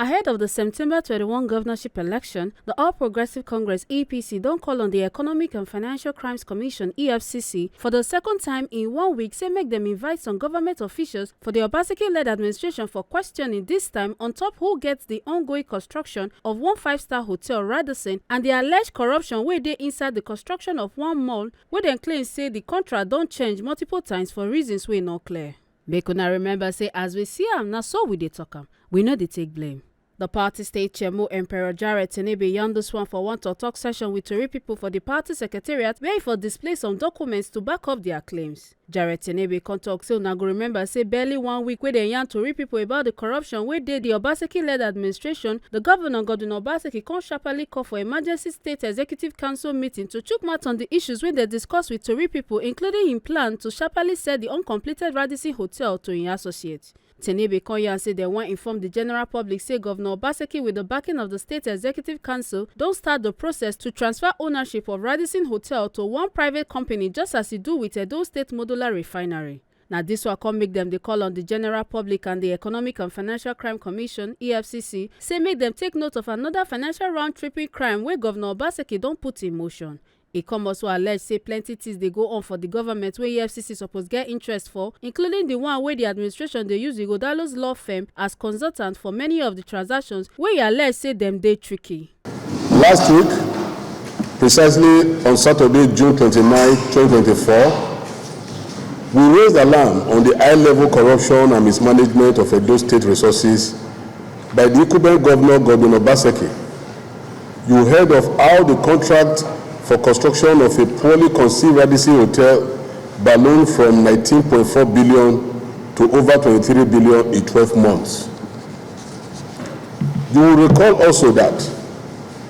Ahead of the September 21 governorship election, the All Progressive Congress APC don call on the Economic and Financial Crimes Commission EFCC for the second time in 1 week say make dem invite some government officials for the Obaseki-led administration for questioning this time on top who gets the ongoing construction of one 5-star hotel Radisson and the alleged corruption wey dey inside the construction of one mall wey dem claim say the contract don change multiple times for reasons wey no clear. Make una remember say as we see am na so we dey talk am, we no dey take blame. The party state chairman Emperor Jarret Tenebe yarn this one for one talk session with Tori people for the party secretariat where he for display some documents to back up their claims. Jarret Tenebe come talk say una go remember say barely 1 week wey dem yarn Tori people about the corruption wey dey the Obaseki-led administration, the governor Godwin Obaseki come sharply call for emergency state executive council meeting to chook mouth on the issues wey dem discuss with Tori people, including im plan to sharply sell the uncompleted Radisson hotel to im associates. Tenebe come yarn say dem wan inform the general public say Governor Obaseki with the backing of the State Executive Council don start the process to transfer ownership of Radisson Hotel to one private company just as e do with Edo State Modular Refinery. Now this one come make them dey call on the general public and the Economic and Financial Crime Commission EFCC say make them take note of another financial round-tripping crime wey Governor Obaseki don put in motion. E come also allege say plenty things dey go on for the government wey EFCC suppose get interest for, including the one wey the administration dey use Igodalo's law firm as consultant for many of the transactions wey e allege say dem dey tricky. Last week, precisely on Saturday, June 29, 2024, we raised alarm on the high-level corruption and mismanagement of Edo State resources by the incumbent governor Godwin Obaseki. You heard of how the contract for construction of a poorly conceived Radisson hotel ballooned from 19.4 billion to over 23 billion in 12 months. You will recall also that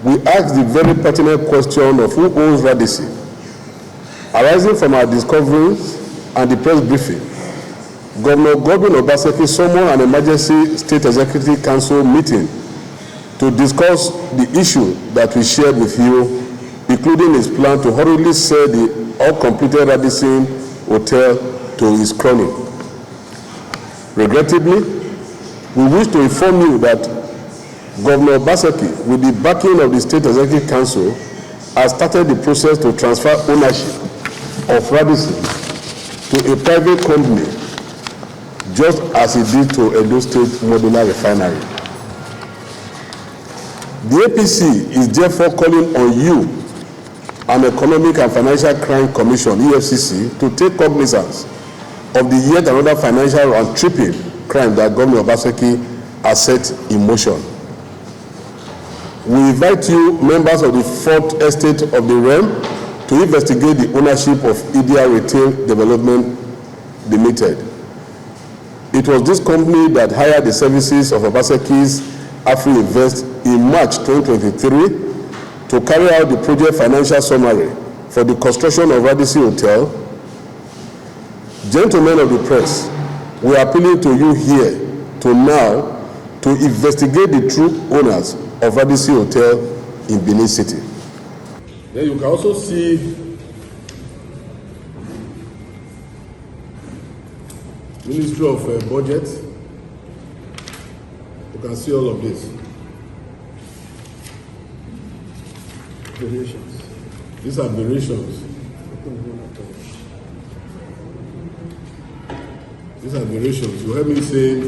we asked the very pertinent question of who owns Radisson. Arising from our discoveries and the press briefing, Governor Godwin Obaseki summoned an emergency State Executive Council meeting to discuss the issue that we shared with you, including his plan to hurriedly sell the uncompleted Radisson Hotel to his crony. Regrettably, we wish to inform you that Governor Obaseki, with the backing of the State Executive Council, has started the process to transfer ownership of Radisson to a private company, just as he did to Edo State Modular Refinery. The APC is therefore calling on you, an Economic and Financial Crime Commission, EFCC, to take cognizance of the yet another financial and tripping crime that Governor Obaseki has set in motion. We invite you, members of the Fourth Estate of the Realm, to investigate the ownership of Edo Retail Development Limited. It was this company that hired the services of Obaseki's Afri-Invest in March 2023 to carry out the project financial summary for the construction of Radisson Hotel. Gentlemen of the press, we are appealing to you here to investigate the true owners of Radisson Hotel in Benin City. Then you can also see Ministry of Budget. You can see all of this. Variations. These are variations. These are variations. You heard me say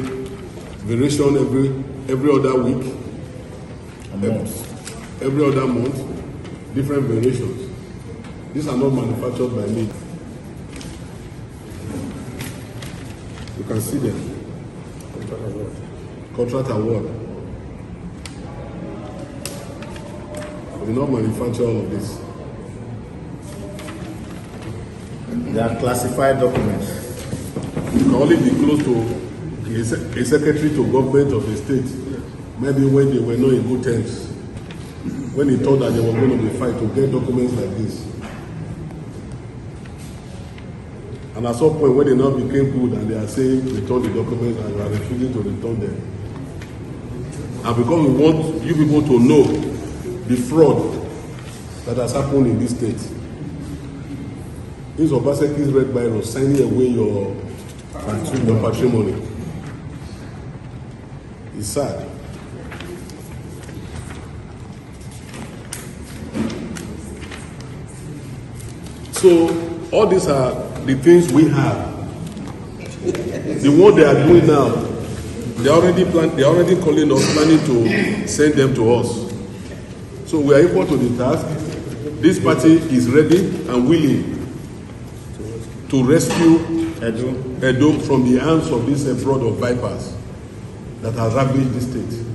variation every other week, every other month, different variations. These are not manufactured by me. You can see them. Contract award. We do not manufacture all of this. They are classified documents. You can only be close to a secretary to government of the state, maybe when they were not in good terms, when he thought that they were going to be fight to get documents like this. And at some point when they now became good and they are saying return the documents and you are refusing to return them. And because we want you people to know the fraud that has happened in this state. This Obaseki's red biro signing away your patrimony. It's sad. So all these are the things we have. The work they are doing now, they already calling us, planning to send them to us. So we are equal to the task. This party is ready and willing to rescue Edo from the hands of this fraud of vipers that has ravaged the state.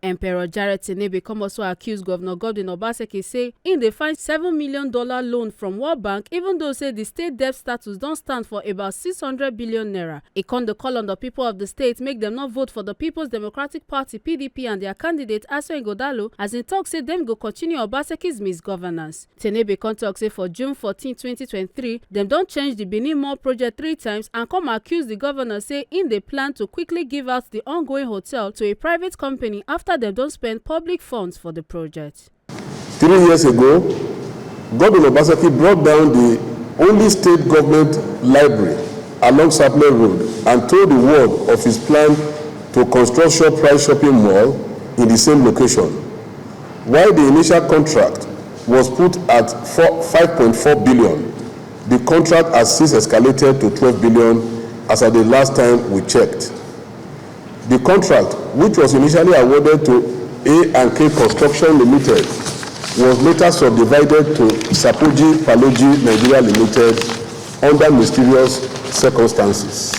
Emperor Jarret Tenebe come also accuse Governor Godwin Obaseki say in dey find $7 million loan from World Bank, even though say the state debt status don't stand for about 600 billion naira. He come the call on the people of the state make them not vote for the People's Democratic Party (PDP) and their candidate Aso Ighodalo, as in talk say them go continue Obaseki's misgovernance. Tenebe come talk say for June 14, 2023, them don't change the Benin Mall project 3 times and come accuse the governor say in they plan to quickly give out the ongoing hotel to a private company after they don't spend public funds for the project. 3 years ago, Godwin Obaseki brought down the only state government library along Sapele Road and told the world of his plan to construct Shoprite shopping mall in the same location. While the initial contract was put at 5.4 billion, the contract has since escalated to 12 billion as at the last time we checked. The contract, which was initially awarded to A&K Construction Limited, was later subdivided to Sapoji Paloji Nigeria Limited under mysterious circumstances.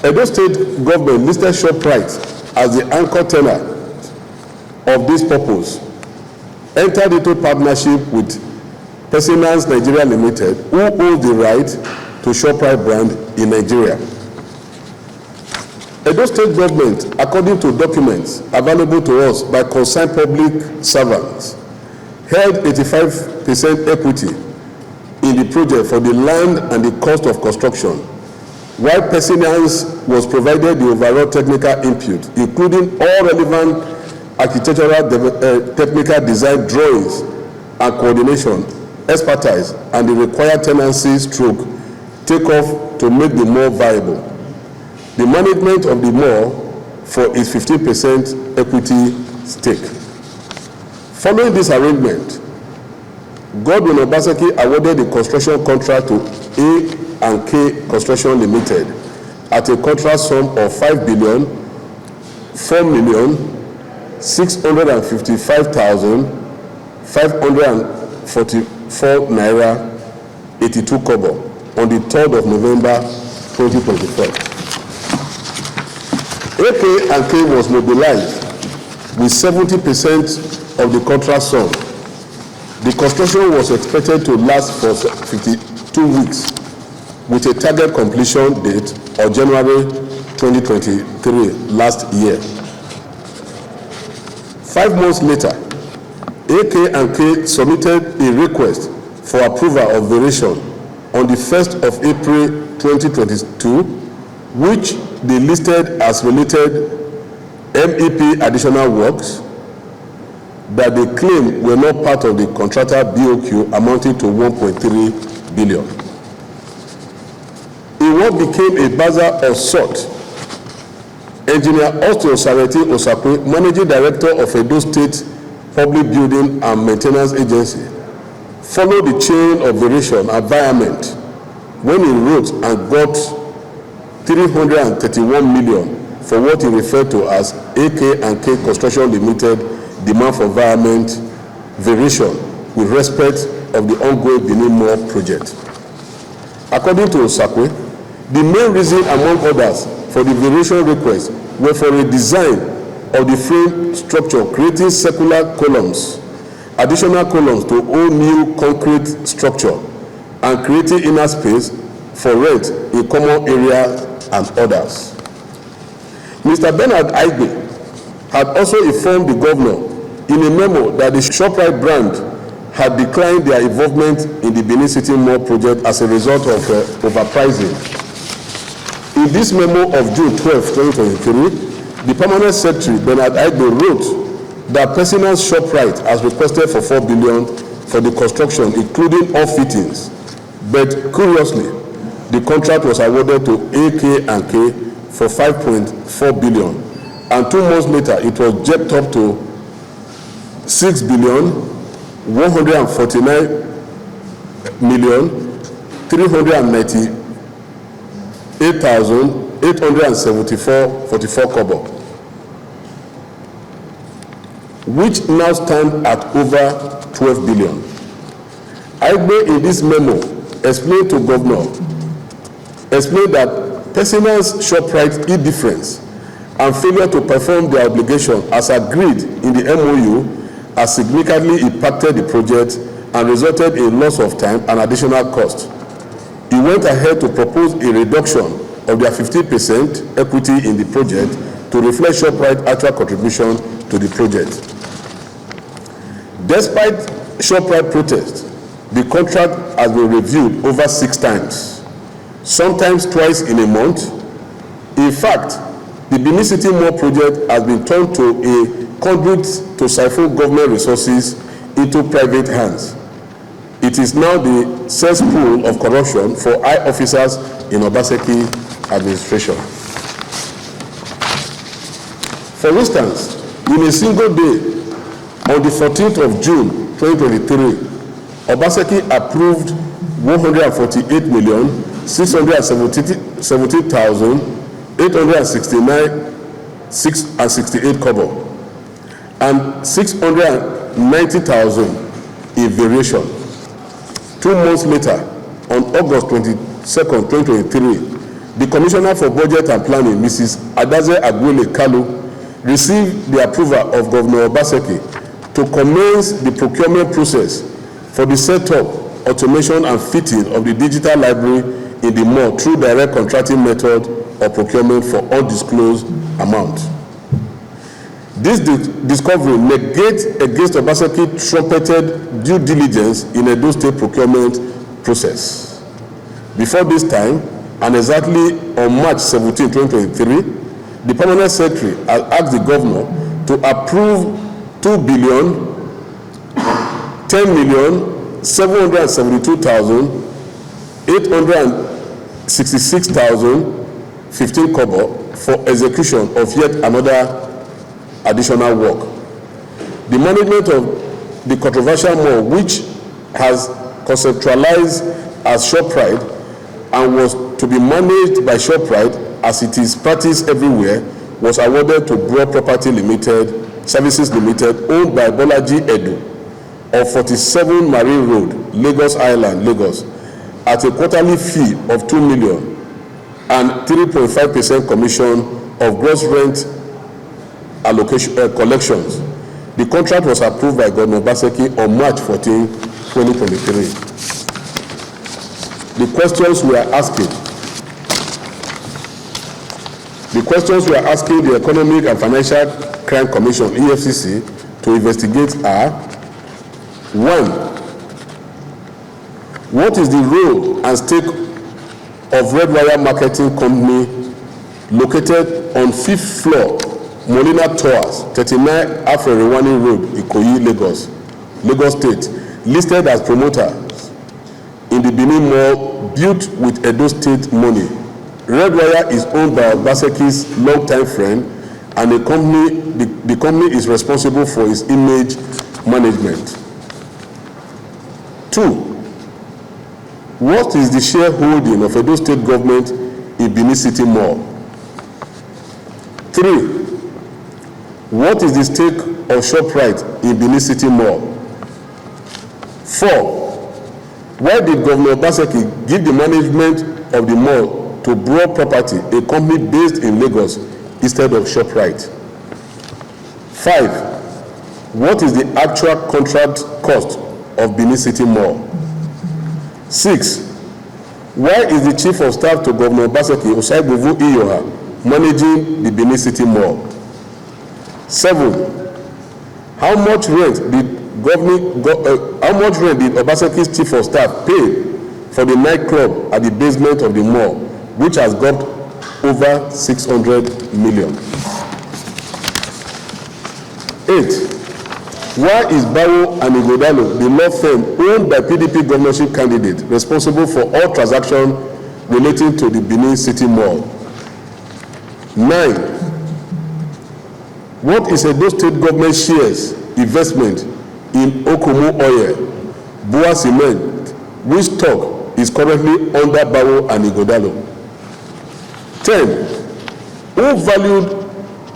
Edo State government listed Shoprite as the anchor tenant of this purpose, entered into partnership with Personals Nigeria Limited, who owns the right to Shoprite brand in Nigeria. Edo State government, according to documents available to us by concerned public servants, held 85% equity in the project for the land and the cost of construction, while Personals was provided the overall technical input, including all relevant architectural technical design drawings and coordination, expertise, and the required tenancy stroke takeoff to make the mall viable. The management of the mall for its 15% equity stake. Following this arrangement, Godwin Obaseki awarded the construction contract to A&K Construction Limited at a contract sum of 5,455,544 naira 82 kobo on the 3rd of November 2024. AK&K was mobilized with 70% of the contract sum. The construction was expected to last for 52 weeks with a target completion date of January 2023 last year. 5 months later, AK&K submitted a request for approval of variation on the 1st of April 2022, which they listed as related MEP additional works that they claim were not part of the contractor BOQ amounting to 1.3 billion. In what became a bazaar of sort, Engineer Austin Sareti Osakwe, Managing Director of Edo State Public Building and Maintenance Agency, followed the chain of variation environment when he wrote and got 331 million for what he referred to as AK&K Construction Limited demand for environment variation with respect of the ongoing Benin Mall project. According to Osakwe, the main reason among others for the variation request were for a design of the frame structure creating circular columns, additional columns to all new concrete structure, and creating inner space for rent in common area and others. Mr. Bernard Aigbe had also informed the governor in a memo that the Shoprite brand had declined their involvement in the Benin City Mall project as a result of overpricing. In this memo of June 12, 2023, the permanent secretary, Bernard Aigbe, wrote that Personal Shoprite has requested for 4 billion for the construction, including all fittings. But curiously, the contract was awarded to AK&K for 5.4 billion, and 2 months later, it was jacked up to 6 billion 149 398,874.44 kobo, which now stand at over 12 billion. Aigbe in this memo explained to Governor that Personal's ShopRite indifference and failure to perform their obligation as agreed in the MOU has significantly impacted the project and resulted in loss of time and additional cost. He went ahead to propose a reduction of their 15% equity in the project to reflect ShopRite's actual contribution to the project. Despite ShopRite protest, the contract has been reviewed over 6 times, sometimes twice in a month. In fact, the Benin City Mall project has been turned to a conduit to siphon government resources into private hands. It is now the cesspool of corruption for high officers in Obaseki administration. For instance, in a single day, on the 14th of June 2023, Obaseki approved 148,617,869.68 kobo and 690,000 in variation. 2 months later, on August 22nd, 2023, the Commissioner for Budget and Planning, Mrs. Adaze Agwele Kalu, received the approval of Governor Obaseki to commence the procurement process for the setup, automation, and fitting of the digital library in the mall through direct contracting method of procurement for undisclosed amount. This discovery negates against Obaseki trumpeted due diligence in Edo State procurement process. Before this time, and exactly on March 17, 2023, the Permanent Secretary has asked the Governor to approve 2,10,722,866,015 kobo for execution of yet another additional work. The management of the controversial mall, which has conceptualized as ShopRite and was to be managed by ShopRite as it is practiced everywhere, was awarded to Broad Property Limited, Services Limited, owned by Bolaji Edo of 47 Marine Road, Lagos Island, Lagos, at a quarterly fee of 2 million and 3.5% commission of gross rent allocation collections. The contract was approved by Governor Obaseki on March 14, 2023. The questions we are asking the Economic and Financial Crime Commission, EFCC, to investigate are: 1. What is the role and stake of Red Wire Marketing Company located on 5th floor, Molina Towers, 39 Afrewani Road, Ikoyi, Lagos State, listed as promoters in the Benin Mall built with Edo State money? Red Wire is owned by Obaseki's longtime friend, and the company is responsible for its image management. 2. What is the shareholding of Edo State government in Benin City Mall? 3. What is the stake of ShopRite in Benin City Mall? 4. Why did Governor Obaseki give the management of the mall to Broad Property, a company based in Lagos, instead of ShopRite? 5. What is the actual contract cost of Benin City Mall? 6. Why is the Chief of Staff to Governor Obaseki, Osaibovu Iyoha, managing the Benin City Mall? 7. How much rent did Obaseki's Chief of Staff pay for the nightclub at the basement of the mall, which has got over 600 million? 8. Why is Bawo and Igodalo, the law firm owned by PDP governorship candidate, responsible for all transactions relating to the Benin City Mall? 9. What is Edo State government shares investment in Okumu Oil, Bua Cement, which stock is currently under Bawo and Igodalo. 10. Who valued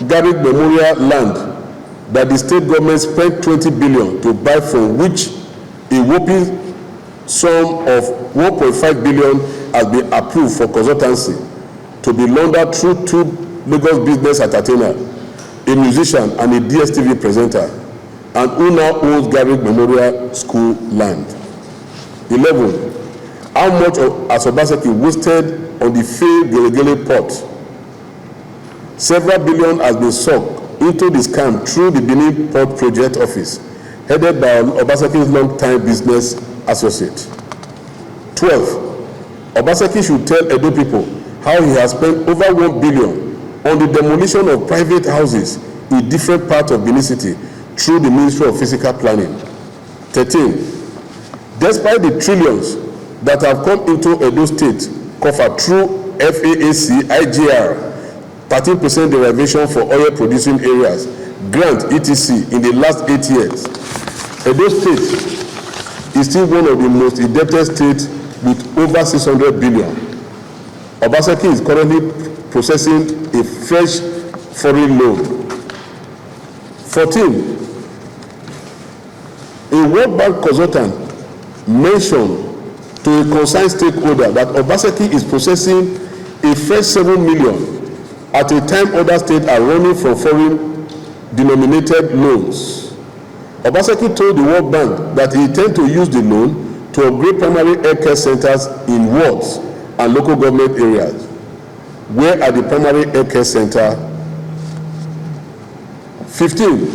Jarret Memorial land that the state government spent 20 billion to buy, from which a whopping sum of 1.5 billion has been approved for consultancy to be laundered through 2 Lagos business entertainers, a musician and a DSTV presenter, and who now owns Jarret Memorial School land. 11. How much has Obaseki wasted on the failed Gelegele port? Several billion has been sucked into the scam through the Benin Port Project Office, headed by Obaseki's long-time business associate. 12. Obaseki should tell Edo people how he has spent over 1 billion on the demolition of private houses in different parts of Benin City through the Ministry of Physical Planning. 13. Despite the trillions that have come into Edo State coffer through FAAC, IGR, 13% derivation for oil producing areas, grant etc. in the last 8 years, Edo State is still one of the most indebted states with over 600 billion. Obaseki is currently processing a fresh foreign loan. 14. A World Bank consultant mentioned to a concerned stakeholder that Obaseki is processing a fresh 7 million at a time other states are running from foreign denominated loans. Obaseki told the World Bank that he intends to use the loan to upgrade primary healthcare centers in wards and local government areas. Where are the primary healthcare center? 15.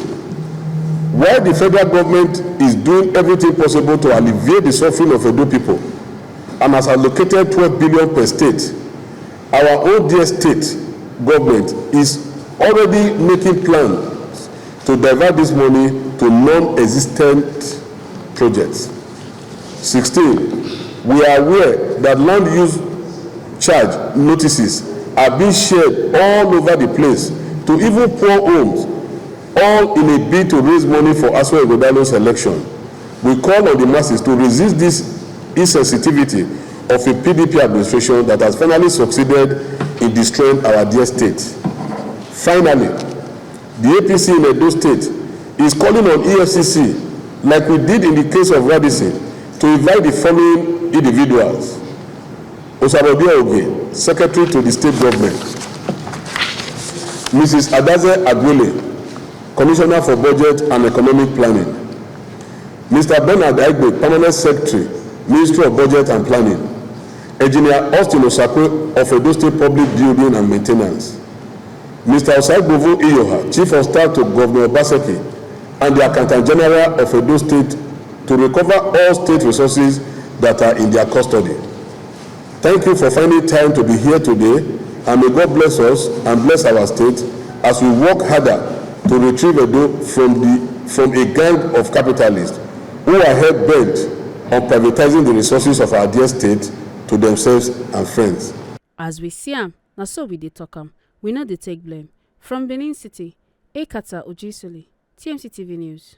While the federal government is doing everything possible to alleviate the suffering of Edo people and has allocated 12 billion per state, our own dear state government is already making plans to divert this money to non-existent projects. 16. We are aware that land use charge notices are being shared all over the place to even poor homes, all in a bid to raise money for Aswa Igodalo's election. We call on the masses to resist this insensitivity of a PDP administration that has finally succeeded in destroying our dear state. Finally, the APC in Edo State is calling on EFCC, like we did in the case of Radisson, to invite the following individuals: Osabode Oge, Secretary to the State Government; Mrs. Adaze Agwele, Commissioner for Budget and Economic Planning; Mr. Bernard Aigbe, Permanent Secretary, Ministry of Budget and Planning; Engineer Austin Osakwe of Edo State Public Building and Maintenance; Mr. Osagbovo Iyoha, Chief of Staff to Governor Obaseki, and the Accountant General of Edo State, to recover all state resources that are in their custody. Thank you for finding time to be here today, and may God bless us and bless our state as we work harder to retrieve Edo from a gang of capitalists who are hell-bent on privatizing the resources of our dear state to themselves and friends. As we see am, na so we dey talk am. We no dey take blame. From Benin City, Ekata Ojisoli, TMC TV News.